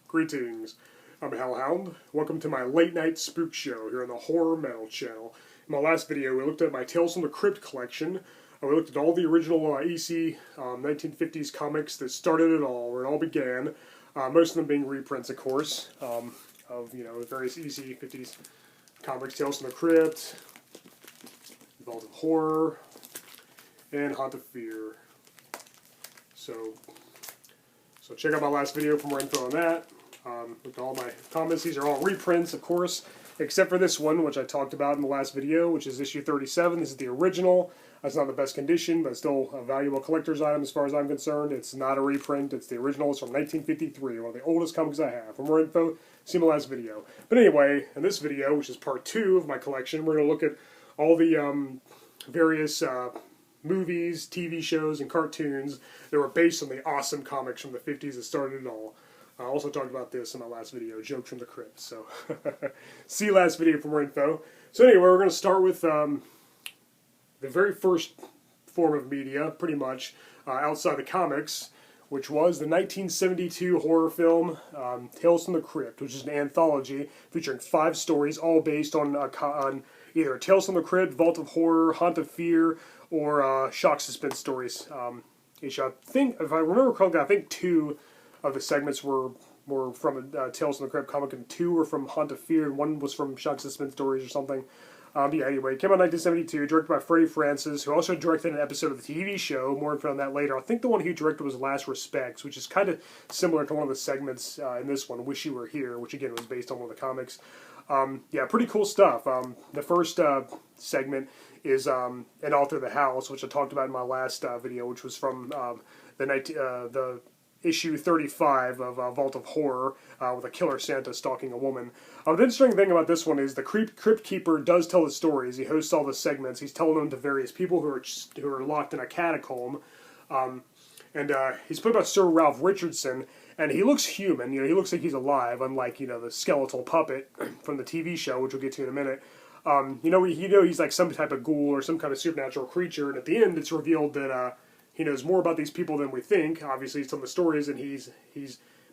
Greetings, I'm Hellhound. Welcome to my late night spook show here on the Horror Metal channel. In my last video, we looked at my Tales from the Crypt collection. We looked at all the original EC 1950s comics that started it all, where it all began. Most of them being reprints, of course, of various EC 50s comics: Tales from the Crypt, Vault of Horror, and Haunt of Fear. So check out my last video for more info on that. Look at all my comments. These are all reprints, of course, except for this one, which I talked about in the last video, which is issue 37. This is the original. It's not in the best condition, but still a valuable collector's item as far as I'm concerned. It's not a reprint. It's the original. It's from 1953, one of the oldest comics I have. For more info, see my last video. But anyway, in this video, which is part 2 of my collection, we're going to look at all the various movies, TV shows, and cartoons that were based on the awesome comics from the 50s that started it all. I also talked about this in my last video, Jokes from the Crypt. So, see last video for more info. So anyway, we're going to start with the very first form of media, pretty much, outside the comics, which was the 1972 horror film, Tales from the Crypt, which is an anthology featuring 5 stories, all based on either Tales from the Crypt, Vault of Horror, Haunt of Fear, or shock suspense stories. I think, if I remember correctly, I think 2 of the segments were from Tales from the Crypt comic, and 2 were from Haunt of Fear, and 1 was from shock suspense stories or something. Yeah, anyway, it came out in 1972, directed by Freddie Francis, who also directed an episode of the TV show. More info on that later. I think the one he directed was Last Respects, which is kind of similar to one of the segments in this one, Wish You Were Here, which again was based on one of the comics. Yeah, pretty cool stuff. The first segment is An Altar the House, which I talked about in my last video, which was from the issue 35 of Vault of Horror, with a killer Santa stalking a woman. The interesting thing about this one is the Crypt Keeper does tell the stories. He hosts all the segments. He's telling them to various people who are locked in a catacomb. He's played by Sir Ralph Richardson, and he looks human. He looks like he's alive, unlike the skeletal puppet from the TV show, which we'll get to in a minute. He's like some type of ghoul or some kind of supernatural creature, and at the end it's revealed that he knows more about these people than we think. Obviously, some of the stories, and he's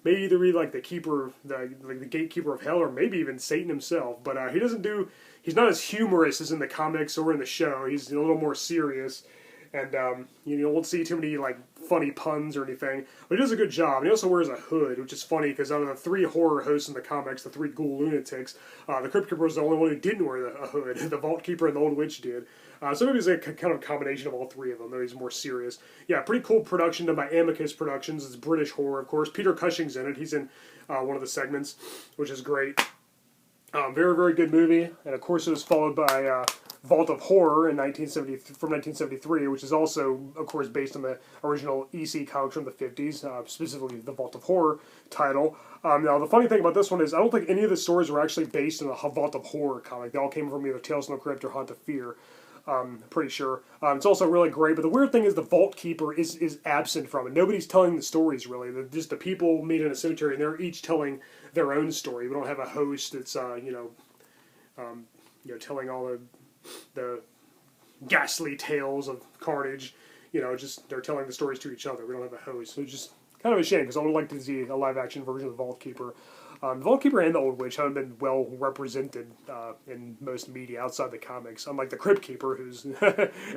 maybe either like the keeper, the gatekeeper of hell, or maybe even Satan himself. But he's not as humorous as in the comics or in the show. He's a little more serious, and you won't see too many like funny puns or anything. But he does a good job. And he also wears a hood, which is funny because out of the 3 horror hosts in the comics, the 3 ghoul lunatics, the Crypt Keeper was the only one who didn't wear a hood. The Vault Keeper and the Old Witch did. So maybe it's a kind of combination of all 3 of them, though he's more serious. Yeah, pretty cool production done by Amicus Productions. It's British horror, of course. Peter Cushing's in it. He's in one of the segments, which is great. Very, very good movie. And of course it was followed by Vault of Horror from 1973, which is also, of course, based on the original EC comics from the 50s, specifically the Vault of Horror title. Now, the funny thing about this one is I don't think any of the stories were actually based on the Vault of Horror comic. They all came from either Tales from the Crypt or Haunt of Fear. Pretty sure. It's also really great, but the weird thing is the Vault Keeper is absent from it. Nobody's telling the stories, really. They're just the people meet in a cemetery, and they're each telling their own story. We don't have a host that's, telling all the ghastly tales of carnage. Just they're telling the stories to each other. We don't have a host. So it's just kind of a shame, because I would like to see a live-action version of the Vault Keeper. The Vault Keeper and the Old Witch haven't been well represented in most media outside the comics, unlike the Crypt Keeper, who's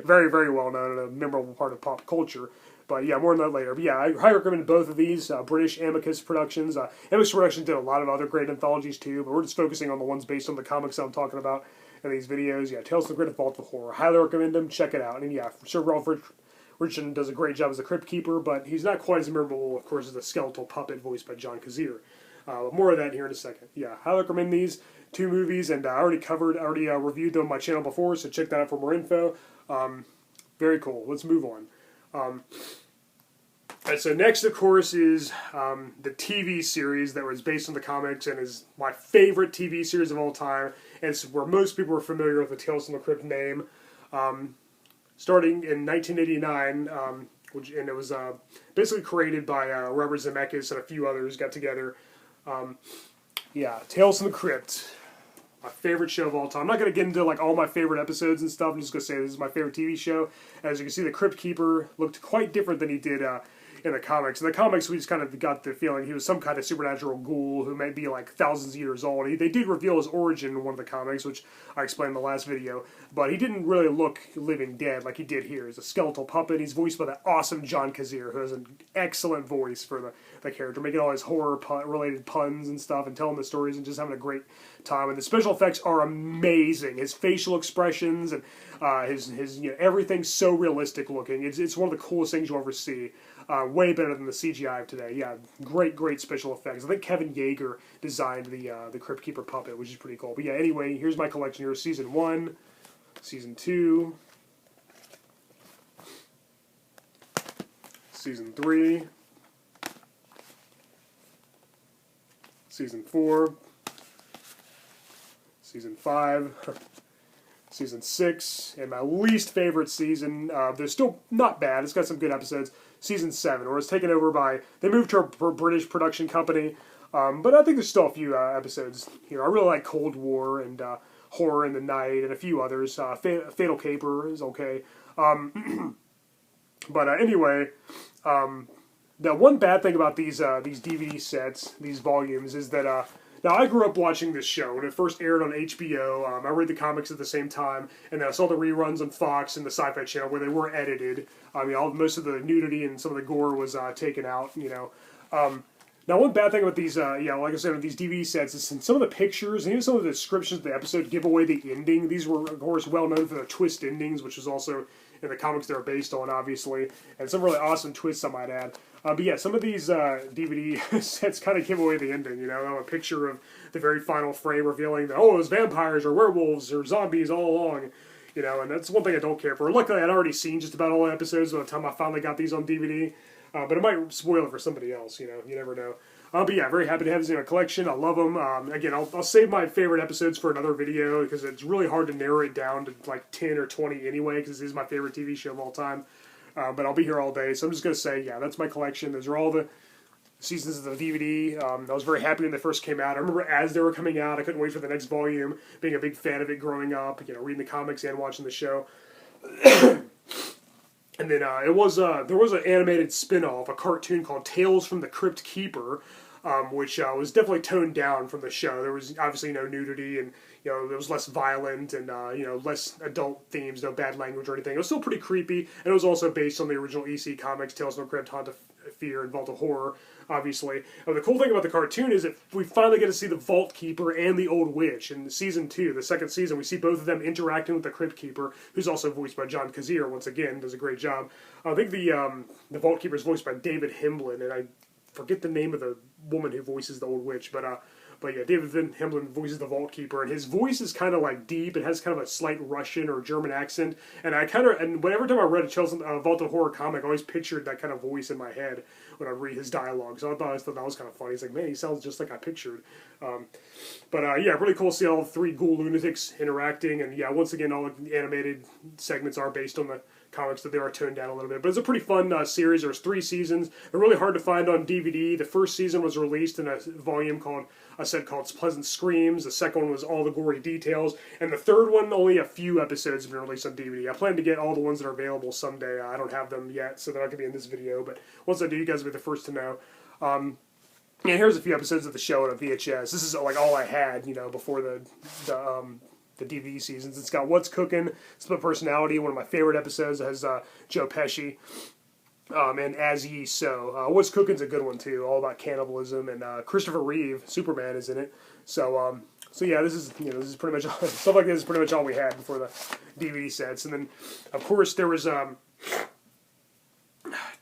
very, very well known and a memorable part of pop culture. But yeah, more on that later. But yeah, I highly recommend both of these. British Amicus Productions. Amicus Productions did a lot of other great anthologies too, but we're just focusing on the ones based on the comics that I'm talking about in these videos. Yeah, Tales from the Crypt and Vault of Horror. Highly recommend them. Check it out. And yeah, Sir Ralph Richardson does a great job as the Crypt Keeper, but he's not quite as memorable, of course, as the skeletal puppet voiced by John Kazir. More of that here in a second. Yeah, highly recommend these 2 movies, and I already reviewed them on my channel before, so check that out for more info. Very cool. Let's move on. And so next, of course, is the TV series that was based on the comics and is my favorite TV series of all time, and it's where most people are familiar with the Tales from the Crypt name. Starting in 1989, and it was basically created by Robert Zemeckis and a few others got together. Yeah, Tales from the Crypt, my favorite show of all time. I'm not going to get into like all my favorite episodes and stuff. I'm just going to say this is my favorite TV show. As you can see, the Crypt Keeper looked quite different than he did in the comics. In the comics, we just kind of got the feeling he was some kind of supernatural ghoul who may be like thousands of years old. They did reveal his origin in one of the comics, which I explained in the last video, but he didn't really look living dead like he did here. He's a skeletal puppet. He's voiced by that awesome John Kazir, who has an excellent voice for the character, making all his horror-related puns and stuff, and telling the stories and just having a great time. And the special effects are amazing. His facial expressions and his everything's so realistic looking. It's one of the coolest things you'll ever see. Way better than the CGI of today. Yeah, great special effects. I think Kevin Yeager designed the Crypt Keeper puppet, which is pretty cool. But yeah, anyway, here's my collection here: Season 1, Season 2, Season 3, Season 4, Season 5, Season 6, and my least favorite season. They're still not bad. It's got some good episodes. Season 7, where it's taken over by... They moved to a British production company, but I think there's still a few episodes here. I really like Cold War and Horror in the Night and a few others. Fatal Caper is okay. But anyway, the one bad thing about these DVD sets, these volumes, is that... Now, I grew up watching this show when it first aired on HBO. I read the comics at the same time, and then I saw the reruns on Fox and the Sci-Fi Channel where they were edited. I mean, most of the nudity and some of the gore was taken out, you know. Now, one bad thing about these, like I said, with these DVD sets is some of the pictures and even some of the descriptions of the episode give away the ending. These were, of course, well known for their twist endings, which was also in the comics they were based on, obviously, and some really awesome twists, I might add. But yeah, some of these DVD sets kind of give away the ending, you know, a picture of the very final frame revealing that, oh, it was vampires or werewolves or zombies all along, you know, and that's one thing I don't care for. Luckily, I'd already seen just about all the episodes by the time I finally got these on DVD, but it might spoil it for somebody else, you know, you never know. But yeah, very happy to have these in my collection. I love them. Again, I'll save my favorite episodes for another video because it's really hard to narrow it down to like 10 or 20 anyway because this is my favorite TV show of all time. But I'll be here all day, so I'm just going to say, yeah, that's my collection. Those are all the seasons of the DVD. I was very happy when they first came out. I remember as they were coming out, I couldn't wait for the next volume, being a big fan of it growing up, you know, reading the comics and watching the show. And then there was an animated spin-off, a cartoon called Tales from the Crypt Keeper, which was definitely toned down from the show. There was obviously no nudity, and you know, it was less violent and you know, less adult themes, no bad language or anything. It was still pretty creepy, and it was also based on the original EC comics, Tales from the Crypt, Haunt of Fear, and Vault of Horror, obviously. The cool thing about the cartoon is that we finally get to see the Vault Keeper and the Old Witch in Season 2, the second season. We see both of them interacting with the Crypt Keeper, who's also voiced by John Kazir, once again, does a great job. I think the Vault Keeper is voiced by David Hemblin, and I forget the name of the woman who voices the Old Witch, but yeah, David Hemblin voices the Vault Keeper, and his voice is kind of like deep. It has kind of a slight Russian or German accent, and whenever time I read a Vault of Horror comic, I always pictured that kind of voice in my head when I read his dialogue. So I thought that was kind of funny. It's like, man, he sounds just like I pictured. Yeah, really cool to see all three ghoul lunatics interacting, and yeah, once again, all the animated segments are based on the comics, that they are toned down a little bit. But it's a pretty fun series. There's 3 seasons. They're really hard to find on DVD. The first season was released in a set called Pleasant Screams. The second one was All the Gory Details. And the third one, only a few episodes have been released on DVD. I plan to get all the ones that are available someday. I don't have them yet, so they're not going to be in this video. But once I do, you guys will be the first to know. And here's a few episodes of the show on a VHS. This is like all I had, you know, before the DVD seasons. It's got What's Cooking, Split Personality, one of my favorite episodes. It has Joe Pesci, and As Ye Sow. What's Cooking's a good one too, all about cannibalism, and Christopher Reeve, Superman, is in it. So yeah, this is pretty much stuff like this is pretty much all we had before the DVD sets. And then of course there was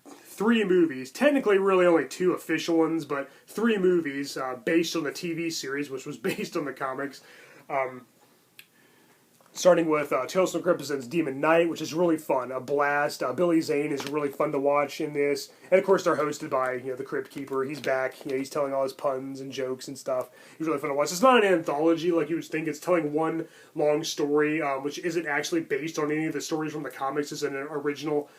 3 movies, technically really only 2 official ones, but 3 movies based on the TV series, which was based on the comics. Starting with Tales from the Crypt presents Demon Knight, which is really fun, a blast. Billy Zane is really fun to watch in this, and of course they're hosted by the Crypt Keeper. He's back, he's telling all his puns and jokes and stuff. He's really fun to watch. It's not an anthology like you would think. It's telling one long story, which isn't actually based on any of the stories from the comics. It's an original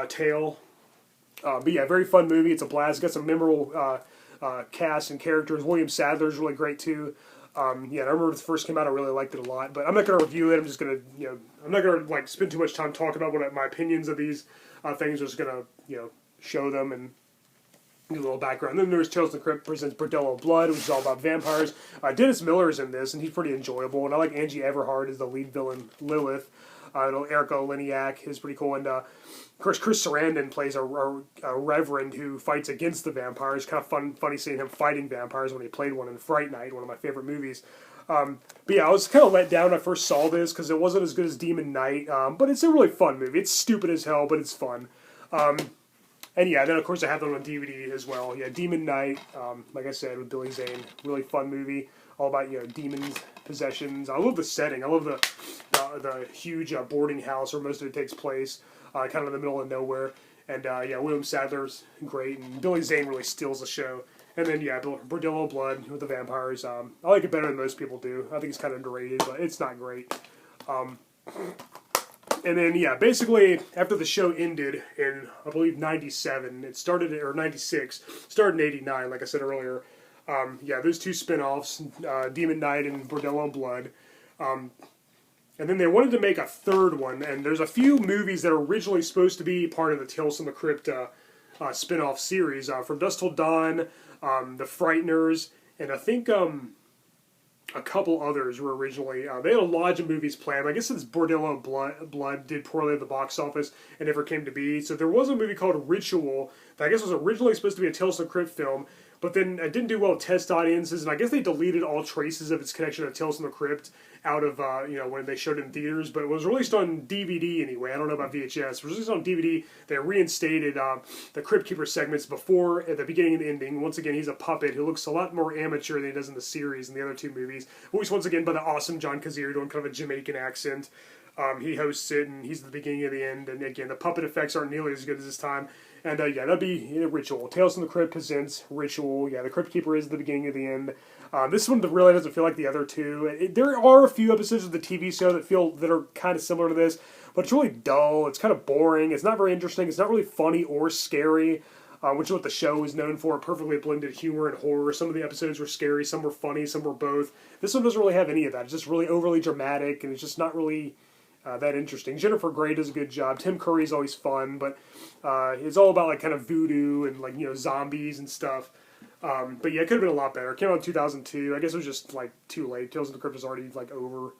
tale. But yeah, very fun movie. It's a blast. It's got some memorable cast and characters. William Sadler's really great too. Yeah, I remember when it first came out, I really liked it a lot. But I'm not going to review it. I'm just going to, I'm not going to like spend too much time talking about my opinions of these things. Just gonna show them and a little background. Then there's Tales from the Crypt presents Bordello of Blood, which is all about vampires. Dennis Miller is in this, and he's pretty enjoyable. And I like Angie Everhart as the lead villain, Lilith. Erica Leniak is pretty cool. And, of course, Chris Sarandon plays a reverend who fights against the vampires. Kind of funny seeing him fighting vampires when he played one in Fright Night, one of my favorite movies. But yeah, I was kind of let down when I first saw this because it wasn't as good as Demon Knight. But it's a really fun movie. It's stupid as hell, but it's fun. And yeah, then of course I have them on DVD as well. Yeah, Demon Knight, like I said, with Billy Zane, really fun movie, all about demons, possessions. I love the setting. I love the huge boarding house where most of it takes place, kind of in the middle of nowhere. And yeah, William Sadler's great, and Billy Zane really steals the show. And then yeah, Bordello of Blood with the vampires. I like it better than most people do. I think it's kind of underrated, but it's not great. And then, yeah, basically, after the show ended in, I believe, 97, it started, or 96, started in 89, like I said earlier. Yeah, those two spin-offs, Demon Knight and Bordello of Blood. And then they wanted to make a third one, and there's a few movies that are originally supposed to be part of the Tales from the Crypt spin-off series. From Dusk Till Dawn, The Frighteners, and I think... a couple others were originally, they had a lot of movies planned. I guess this Bordello of Blood did poorly at the box office and never came to be. So there was a movie called Ritual that I guess was originally supposed to be a Tales from the Crypt film, but then it didn't do well with test audiences, and I guess they deleted all traces of its connection to Tales from the Crypt out of, when they showed it in theaters, but it was released on DVD anyway. I don't know about VHS. It was released on DVD. They reinstated the Crypt Keeper segments before, at the beginning and ending. Once again, he's a puppet who looks a lot more amateur than he does in the series and the other two movies. Voiced once again by the awesome John Kazir doing kind of a Jamaican accent. He hosts it, and he's at the beginning and the end. And again, the puppet effects aren't nearly as good as this time. And yeah, that'd be Ritual. Tales from the Crypt presents Ritual. Yeah, the Crypt Keeper is the beginning of the end. This one really doesn't feel like the other two. There are a few episodes of the TV show that are kind of similar to this, but it's really dull. It's kind of boring. It's not very interesting. It's not really funny or scary, which is what the show is known for. Perfectly blended humor and horror. Some of the episodes were scary. Some were funny. Some were both. This one doesn't really have any of that. It's just really overly dramatic, and it's just not really... that interesting. Jennifer Grey does a good job. Tim Curry's always fun, but it's all about like kind of voodoo and like zombies and stuff. But yeah, it could have been a lot better. It came out in 2002. I guess it was just like too late. Tales of the Crypt was already like over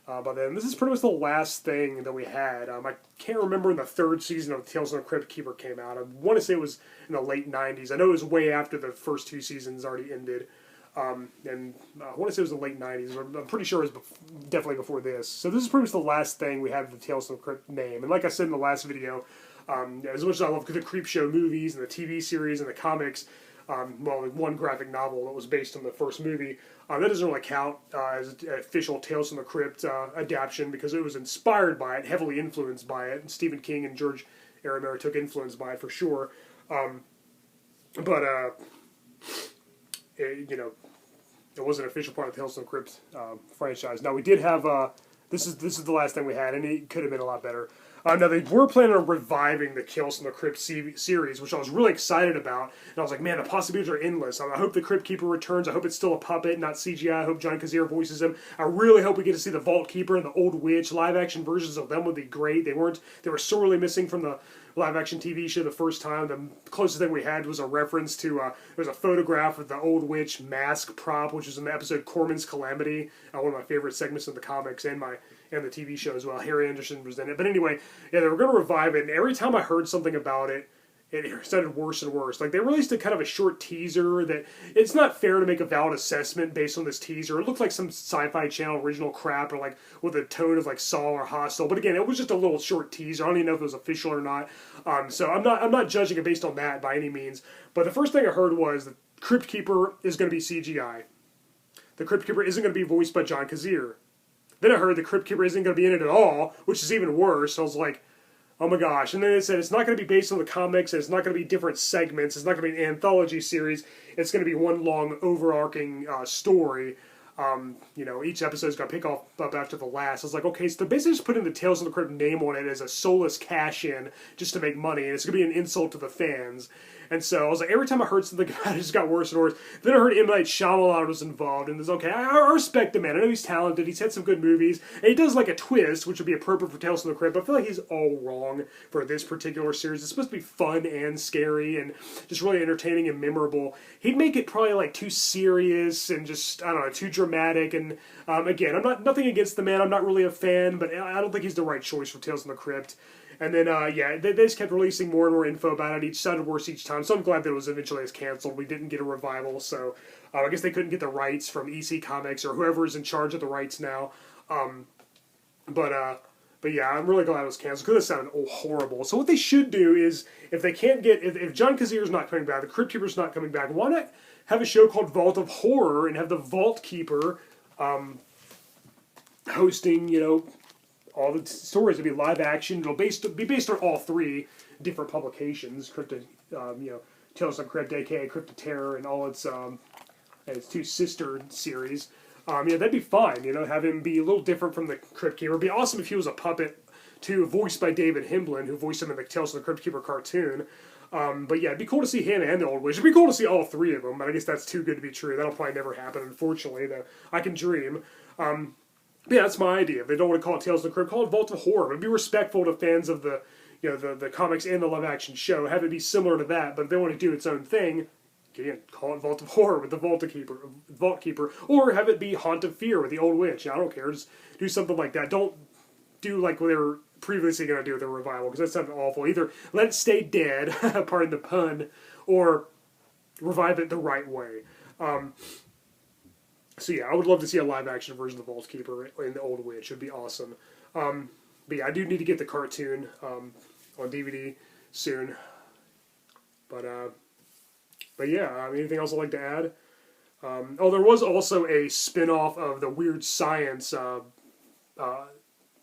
by then. This is pretty much the last thing that we had. I can't remember when the third season of Tales of the Crypt Keeper came out. I want to say it was in the late 90s. I know it was way after the first two seasons already ended. And I want to say it was the late 90s. I'm pretty sure it was definitely before this. So this is pretty much the last thing we had of the Tales of the Crypt name. And like I said in the last video, as much as I love the Creep Show movies and the TV series and the comics, one graphic novel that was based on the first movie, that doesn't really count as an official Tales from the Crypt adaptation because it was inspired by it, heavily influenced by it, and Stephen King and George R. R. Martin took influence by it for sure. It wasn't an official part of the Tales from the Crypt franchise. Now we did have this is the last thing we had, and it could have been a lot better. Now they were planning on reviving the Tales from the Crypt series, which I was really excited about, and I was like, man, the possibilities are endless. I hope the Crypt Keeper returns. I hope it's still a puppet, not CGI. I hope John Kazir voices him. I really hope we get to see the Vault Keeper and the Old Witch. Live action versions of them would be great. They were sorely missing from the live-action TV show the first time. The closest thing we had was a reference to, there was a photograph of the Old Witch mask prop, which was in the episode Corman's Calamity, one of my favorite segments of the comics and the TV show as well. Harry Anderson was in it. But anyway, yeah, they were going to revive it, and every time I heard something about it, it sounded worse and worse. Like, they released a kind of a short teaser that it's not fair to make a valid assessment based on this teaser. It looked like some Sci-Fi Channel original crap, or like with a tone of like Saw or Hostel. But again, it was just a little short teaser. I don't even know if it was official or not. So I'm not judging it based on that by any means. But the first thing I heard was the Crypt Keeper is going to be CGI. The Crypt Keeper isn't going to be voiced by John Kazir. Then I heard the Crypt Keeper isn't going to be in it at all, which is even worse. So I was like, oh my gosh. And then it said it's not going to be based on the comics, and it's not going to be different segments, it's not going to be an anthology series, it's going to be one long overarching story. Each episode's going to pick up after the last. I was like, okay, so they're basically just putting the Tales of the Crypt name on it as a soulless cash-in just to make money, and it's going to be an insult to the fans. And so I was like, every time I heard something about it, it just got worse and worse. Then I heard M. Night Shyamalan was involved, and it's okay, I respect the man. I know he's talented, he's had some good movies, and he does like a twist, which would be appropriate for Tales from the Crypt, but I feel like he's all wrong for this particular series. It's supposed to be fun and scary, and just really entertaining and memorable. He'd make it probably like too serious, and just, I don't know, too dramatic, and again, nothing against the man, I'm not really a fan, but I don't think he's the right choice for Tales from the Crypt. And then, yeah, they just kept releasing more and more info about it. Each sounded worse each time. So I'm glad that it was eventually canceled. We didn't get a revival, so I guess they couldn't get the rights from EC Comics or whoever is in charge of the rights now. But yeah, I'm really glad it was canceled because it sounded horrible. So what they should do is, if they can't get, if John Kazier's not coming back, the Crypt Keeper's not coming back, why not have a show called Vault of Horror and have the Vault Keeper hosting, you know, all the stories will be live action. It'll be based on all three different publications: Cryptid, you know, Tales of Crypt, aka Cryptid Terror, and all its two sister series. Yeah, that'd be fine. You know, have him be a little different from the Crypt Keeper. It'd be awesome if he was a puppet, too, voiced by David Himblin, who voiced him in the Tales of the Crypt Keeper cartoon. But yeah, it'd be cool to see him and the Old Witch. It'd be cool to see all three of them, but I guess that's too good to be true. That'll probably never happen, unfortunately. Though I can dream. Yeah, that's my idea. If they don't want to call it Tales of the Crypt, call it Vault of Horror. But be respectful to fans of the, you know, the comics and the live-action show. Have it be similar to that, but if they want to do its own thing, again, call it Vault of Horror with the Vault Keeper, or have it be Haunt of Fear with the Old Witch. I don't care. Just do something like that. Don't do like what they were previously going to do with the revival, because that sounded awful. Either let it stay dead, pardon the pun, or revive it the right way. So yeah, I would love to see a live-action version of the Vault Keeper and the Old Witch. It would be awesome. But yeah, I do need to get the cartoon on DVD soon. But yeah, anything else I'd like to add? Oh, there was also a spin-off of the Weird Science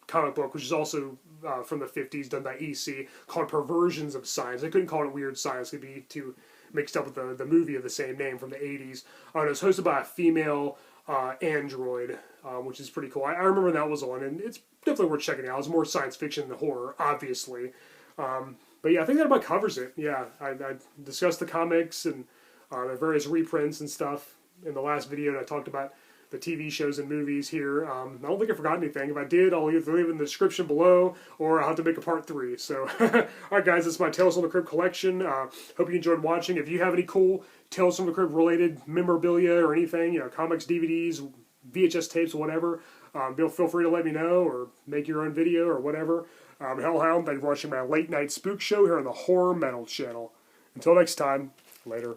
comic book, which is also from the 50s, done by EC, called Perversions of Science. They couldn't call it Weird Science. It would be too mixed up with the movie of the same name from the 80s. It was hosted by a female android, which is pretty cool. I remember that was on, and it's definitely worth checking out. It's more science fiction than horror, obviously. But yeah, I think that about covers it. Yeah, I discussed the comics and the various reprints and stuff in the last video, and I talked about the TV shows and movies here. I don't think I forgot anything. If I did, I'll either leave it in the description below, or I'll have to make a part 3. So, alright guys, this is my Tales from the Crypt collection. Hope you enjoyed watching. If you have any cool Tales from the Crypt related memorabilia or anything, you know, comics, DVDs, VHS tapes, whatever, feel free to let me know, or make your own video, or whatever. Hellhound, thanks for watching my late night spook show here on the Horror Metal channel. Until next time, later.